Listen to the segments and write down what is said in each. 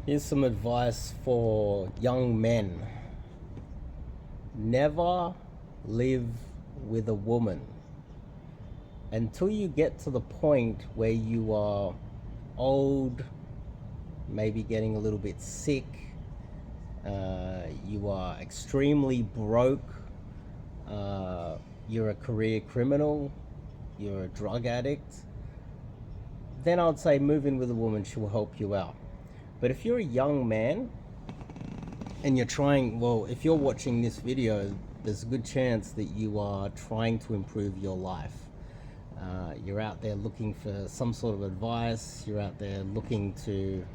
Here's some advice for young men. Never live with a woman until you get to the point where you are old, maybe getting a little bit sick, you are extremely broke, you're a career criminal, you're a drug addict. Then I'd say move in with a woman, she will help you out. But if you're a young man and you're trying, well, if you're watching this video, there's a good chance that you are trying to improve your life. You're out there looking for some sort of advice. You're out there looking for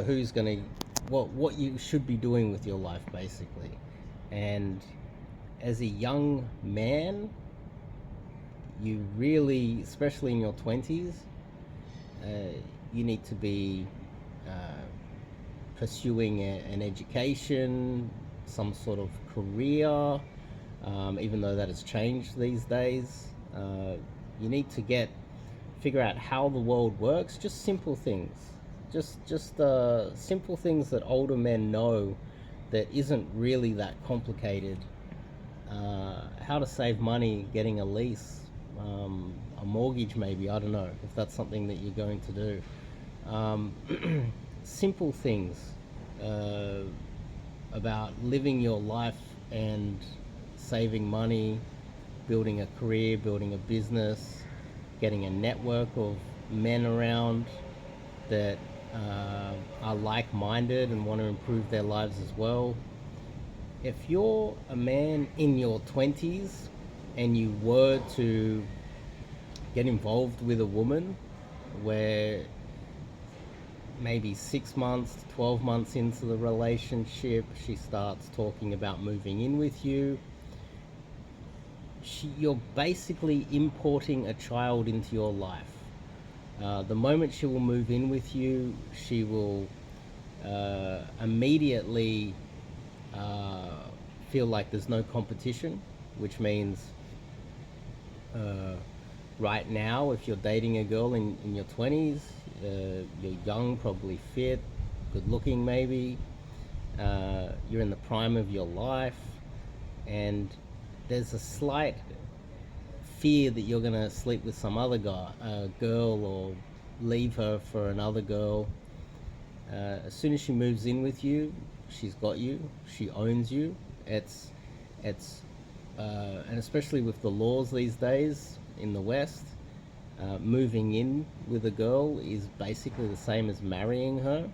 who's going to, what you should be doing with your life, basically. And as a young man, you really, especially in your 20s, you need to be pursuing an education, some sort of career, even though that has changed these days. You need to figure out how the world works. Just simple things, just simple things that older men know that isn't really that complicated. How to save money getting a lease, a mortgage, maybe. I don't know if that's something that you're going to do. Simple things about living your life and saving money, building a career, building a business, getting a network of men around that are like-minded and want to improve their lives as well. If you're a man in your 20s and you were to get involved with a woman where maybe 6 months, 12 months into the relationship, she starts talking about moving in with you, you're basically importing a child into your life. The moment she will move in with you, she will immediately feel like there's no competition, which means right now, if you're dating a girl in your 20s, you're young, probably fit, good looking maybe, you're in the prime of your life, and there's a slight fear that you're going to sleep with some other girl, or leave her for another girl. As soon as she moves in with you, she's got you, she owns you. And especially with the laws these days in the West, moving in with a girl is basically the same as marrying her.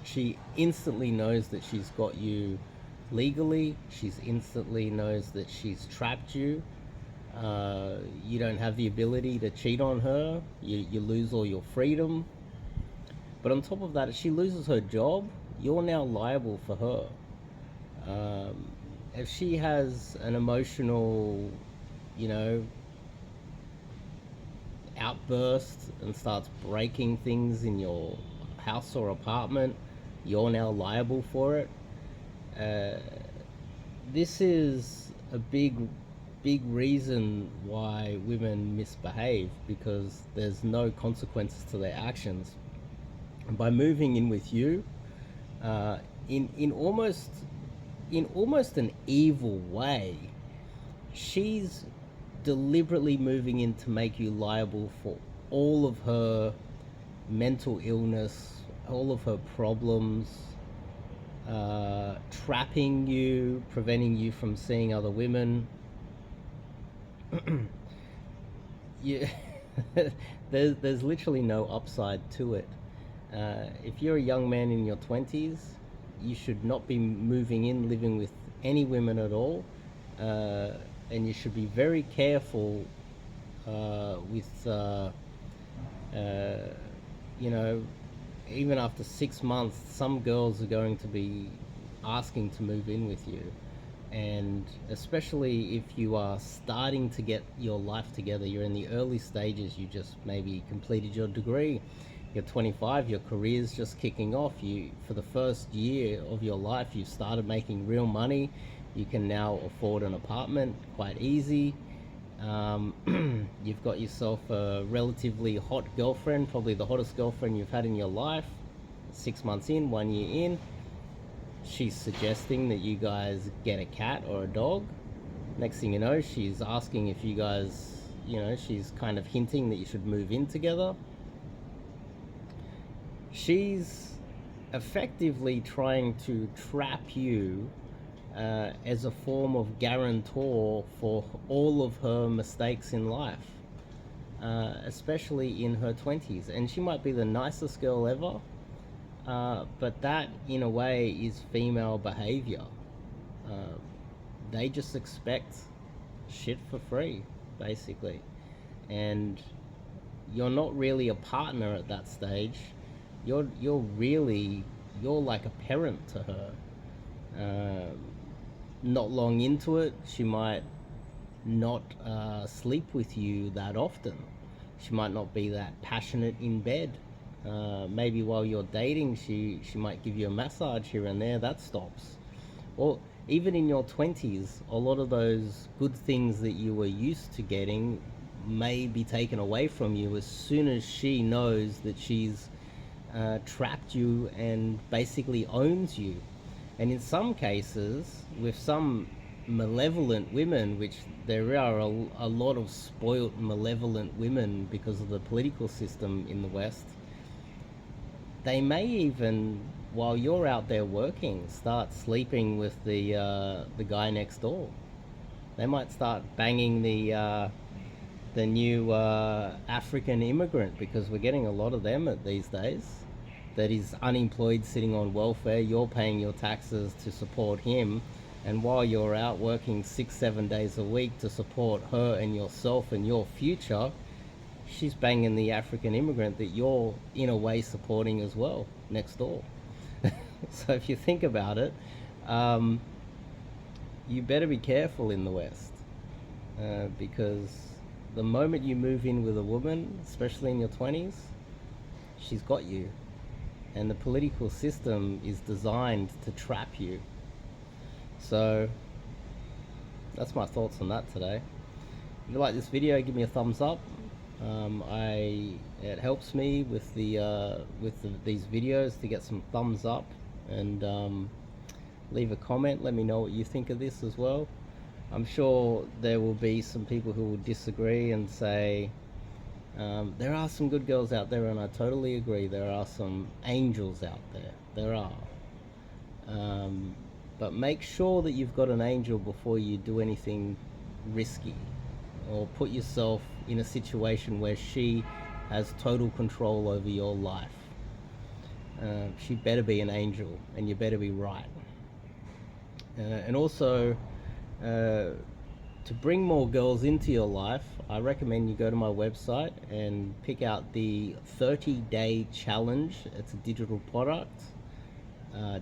She instantly knows that she's got you legally. She's instantly knows that she's trapped you. You don't have the ability to cheat on her. You lose all your freedom. But on top of that, if she loses her job, you're now liable for her. If she has an emotional, outburst and starts breaking things in your house or apartment, you're now liable for it. This is a big reason why women misbehave, because there's no consequences to their actions. And by moving in with you, in almost an evil way, she's deliberately moving in to make you liable for all of her mental illness, all of her problems, trapping you, preventing you from seeing other women. There's literally no upside to it. If you're a young man in your 20s, you should not be moving in, living with any women at all, and you should be very careful with, even after 6 months, some girls are going to be asking to move in with you. And especially if you are starting to get your life together, you're in the early stages, you just maybe completed your degree, you're 25, your career's just kicking off, for the first year of your life, you've started making real money, you can now afford an apartment quite easy, You've got yourself a relatively hot girlfriend, probably the hottest girlfriend you've had in your life. 6 months in, 1 year in, she's suggesting that you guys get a cat or a dog. Next thing you know, she's asking if you guys, she's kind of hinting that you should move in together. She's effectively trying to trap you as a form of guarantor for all of her mistakes in life, especially in her 20s. And she might be the nicest girl ever, but that, in a way, is female behavior. They just expect shit for free, basically. And you're not really a partner at that stage. You're like a parent to her. Not long into it, she might not sleep with you that often. She might not be that passionate in bed. Maybe while you're dating, she might give you a massage here and there. That stops. Or even in your 20s, a lot of those good things that you were used to getting may be taken away from you as soon as she knows that she's trapped you and basically owns you. And in some cases, with some malevolent women, which there are a lot of spoilt, malevolent women because of the political system in the West, they may even, while you're out there working, start sleeping with the guy next door. They might start banging the new African immigrant, because we're getting a lot of them these days, that is unemployed, sitting on welfare. You're paying your taxes to support him, and while you're out working 6-7 days a week to support her and yourself and your future, she's banging the African immigrant that you're in a way supporting as well next door. So if you think about it, you better be careful in the West, because the moment you move in with a woman, especially in your 20s, she's got you. And the political system is designed to trap you. So that's my thoughts on that today. If you like this video, give me a thumbs up. It helps me with these videos to get some thumbs up, and leave a comment. Let me know what you think of this as well. I'm sure there will be some people who will disagree and say, there are some good girls out there, and I totally agree. There are some angels out there. There are. But make sure that you've got an angel before you do anything risky, or put yourself in a situation where she has total control over your life. She better be an angel, and you better be right. And also, to bring more girls into your life, I recommend you go to my website and pick out the 30-day challenge. It's a digital product. The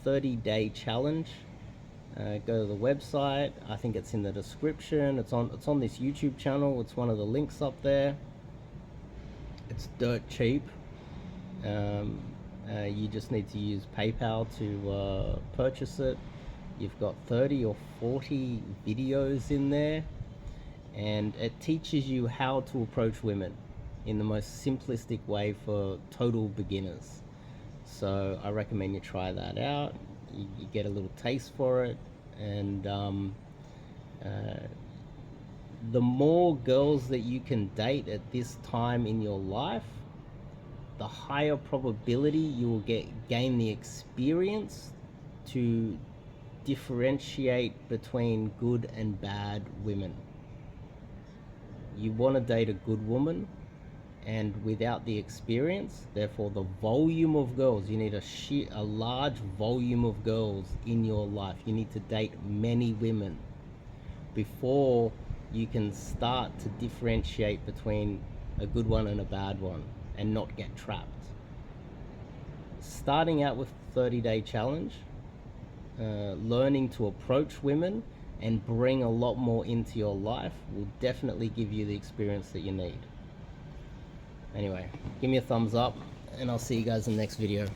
30-day challenge. Go to the website. I think it's in the description. It's on this YouTube channel. It's one of the links up there. It's dirt cheap. You just need to use PayPal to purchase it. You've got 30 or 40 videos in there, and it teaches you how to approach women in the most simplistic way for total beginners. So I recommend you try that out. You get a little taste for it, and the more girls that you can date at this time in your life, the higher probability you will gain the experience to differentiate between good and bad women. You want to date a good woman, and without the experience, therefore the volume of girls, you need a large volume of girls in your life. You need to date many women before you can start to differentiate between a good one and a bad one and not get trapped. Starting out with 30-day challenge, learning to approach women and bring a lot more into your life will definitely give you the experience that you need. Anyway, give me a thumbs up, and I'll see you guys in the next video.